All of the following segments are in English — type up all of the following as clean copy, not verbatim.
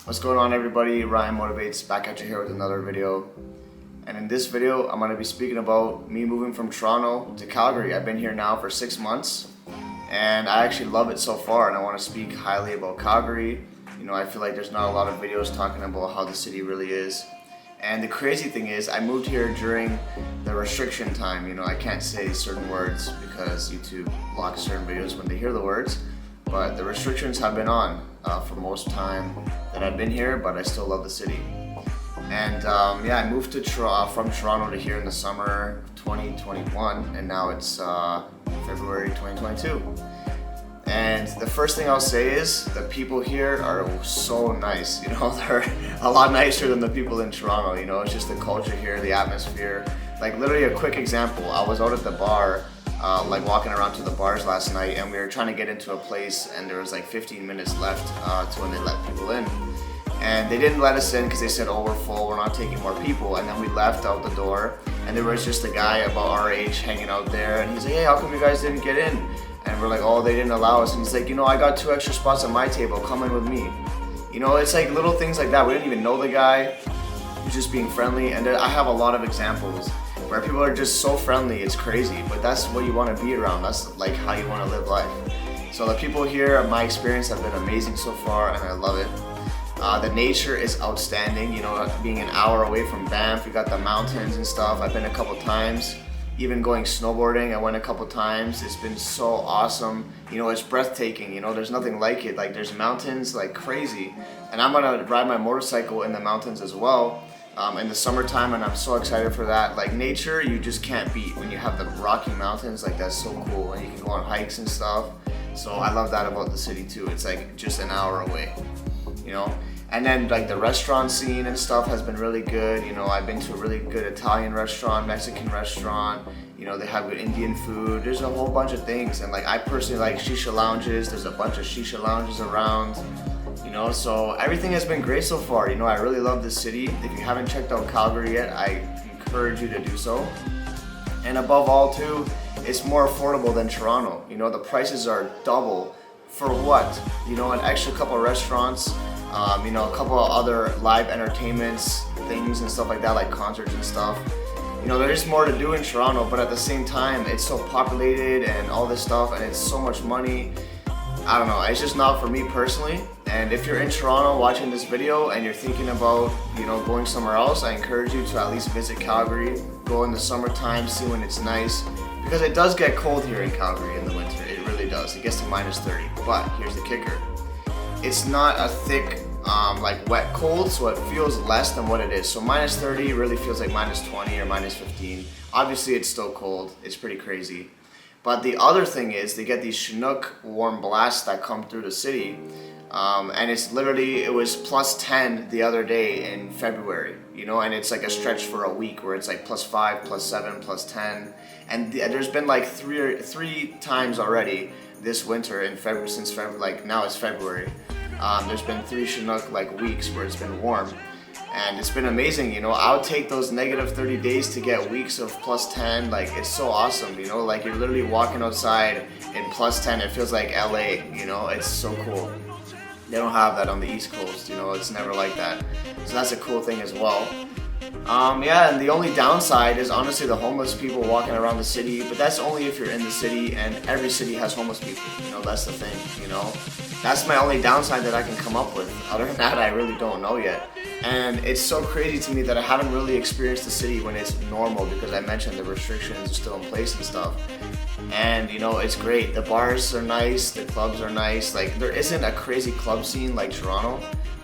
What's going on, everybody? Ryan Motivates back at you here with another video. And in this video, I'm going to be speaking about me moving from Toronto to Calgary. I've been here now for 6 months and I actually love it so far, and I want to speak highly about Calgary. You know, I feel like there's not a lot of videos talking about how the city really is. And the crazy thing is, I moved here during the restriction time. You know, I can't say certain words because YouTube blocks certain videos when they hear the words. But the restrictions have been on for most time that I've been here, but I still love the city. And yeah, I moved to from Toronto to here in the summer 2021, and now it's February 2022. And the first thing I'll say is the people here are so nice. You know, they're a lot nicer than the people in Toronto. You know, it's just the culture here, the atmosphere. Like literally a quick example, I was out at the bar, like walking around to the bars last night, and we were trying to get into a place, and there was like 15 minutes left to when they let people in. And they didn't let us in because they said, oh, we're full, we're not taking more people. And then we left out the door, and there was just a guy about our age hanging out there, and he's like, hey, how come you guys didn't get in? And we're like, oh, they didn't allow us. And he's like, you know, I got 2 extra spots on my table, come in with me. You know, it's like little things like that. We didn't even know the guy, he was just being friendly. And I have a lot of examples where people are just so friendly, it's crazy. But that's what you want to be around, that's like how you want to live life. So the people here, my experience, have been amazing so far, and I love it. The nature is outstanding, you know, being an hour away from Banff, we got the mountains and stuff. I've been a couple times. Even going snowboarding, I went a couple times. It's been so awesome. You know, it's breathtaking. You know, there's nothing like it. Like, there's mountains like crazy. And I'm gonna ride my motorcycle in the mountains as well in the summertime, and I'm so excited for that. Like, nature, you just can't beat when you have the Rocky Mountains. Like, that's so cool. And you can go on hikes and stuff. So I love that about the city too. It's like just an hour away, you know? And then like the restaurant scene and stuff has been really good. You know, I've been to a really good Italian restaurant, Mexican restaurant. You know, they have good Indian food. There's a whole bunch of things. And like, I personally like shisha lounges. There's a bunch of shisha lounges around, you know, so everything has been great so far. You know, I really love this city. If you haven't checked out Calgary yet, I encourage you to do so. And above all too, it's more affordable than Toronto. You know, the prices are double for what? You know, an extra couple of restaurants, you know, a couple of other live entertainments, things and stuff like that, like concerts and stuff. You know, there's more to do in Toronto, but at the same time, it's so populated and all this stuff, and it's so much money. I don't know, it's just not for me personally. And if you're in Toronto watching this video and you're thinking about, you know, going somewhere else, I encourage you to at least visit Calgary. Go in the summertime, see when it's nice, because it does get cold here in Calgary in the winter. It really does. It gets to -30. But here's the kicker. It's not a thick, like wet cold, so it feels less than what it is. So -30 really feels like -20 or -15. Obviously, it's still cold. It's pretty crazy. But the other thing is, they get these Chinook warm blasts that come through the city. And it's literally, it was +10 the other day in February, you know, and it's like a stretch for a week where it's like +5, +7, +10. And there's been like three times already this winter in February, since February, like now it's February. There's been 3 Chinook like weeks where it's been warm, and it's been amazing. You know, I would take those -30 days to get weeks of +10. Like, it's so awesome. You know, like you're literally walking outside in +10. It feels like LA. You know, it's so cool. They don't have that on the East Coast. You know, it's never like that. So that's a cool thing as well. Yeah, and the only downside is honestly the homeless people walking around the city, but that's only if you're in the city, and every city has homeless people. You know, that's the thing, you know. That's my only downside that I can come up with. Other than that, I really don't know yet. And it's so crazy to me that I haven't really experienced the city when it's normal, because I mentioned the restrictions are still in place and stuff. And you know, it's great. The bars are nice, the clubs are nice. Like, there isn't a crazy club scene like Toronto.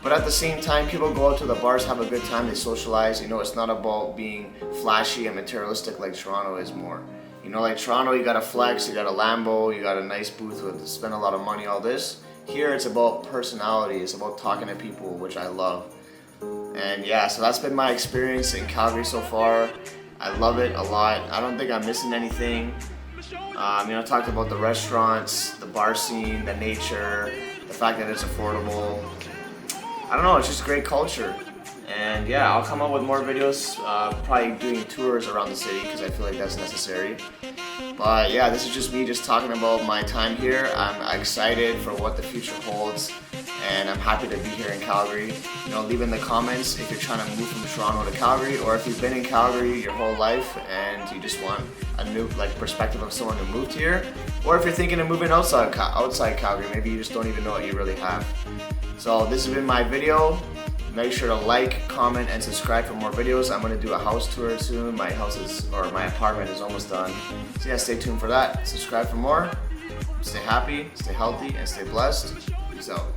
But at the same time, people go out to the bars, have a good time, they socialize. You know, it's not about being flashy and materialistic like Toronto is more. You know, like Toronto, you got a flex, you got a Lambo, you got a nice booth with spend a lot of money, all this. Here, it's about personality, it's about talking to people, which I love. And yeah, so that's been my experience in Calgary so far. I love it a lot. I don't think I'm missing anything. You know, I talked about the restaurants, the bar scene, the nature, the fact that it's affordable. I don't know, it's just great culture. And yeah, I'll come up with more videos, probably doing tours around the city, because I feel like that's necessary. But yeah, this is just me just talking about my time here. I'm excited for what the future holds. and I'm happy to be here in Calgary. You know, leave in the comments if you're trying to move from Toronto to Calgary, or if you've been in Calgary your whole life and you just want a new perspective of someone who moved here, or if you're thinking of moving outside Calgary, maybe you just don't even know what you really have. So this has been my video. Make sure to like, comment, and subscribe for more videos. I'm going to do a house tour soon. My apartment is almost done. So yeah, stay tuned for that. Subscribe for more. Stay happy, stay healthy, and stay blessed. Peace out.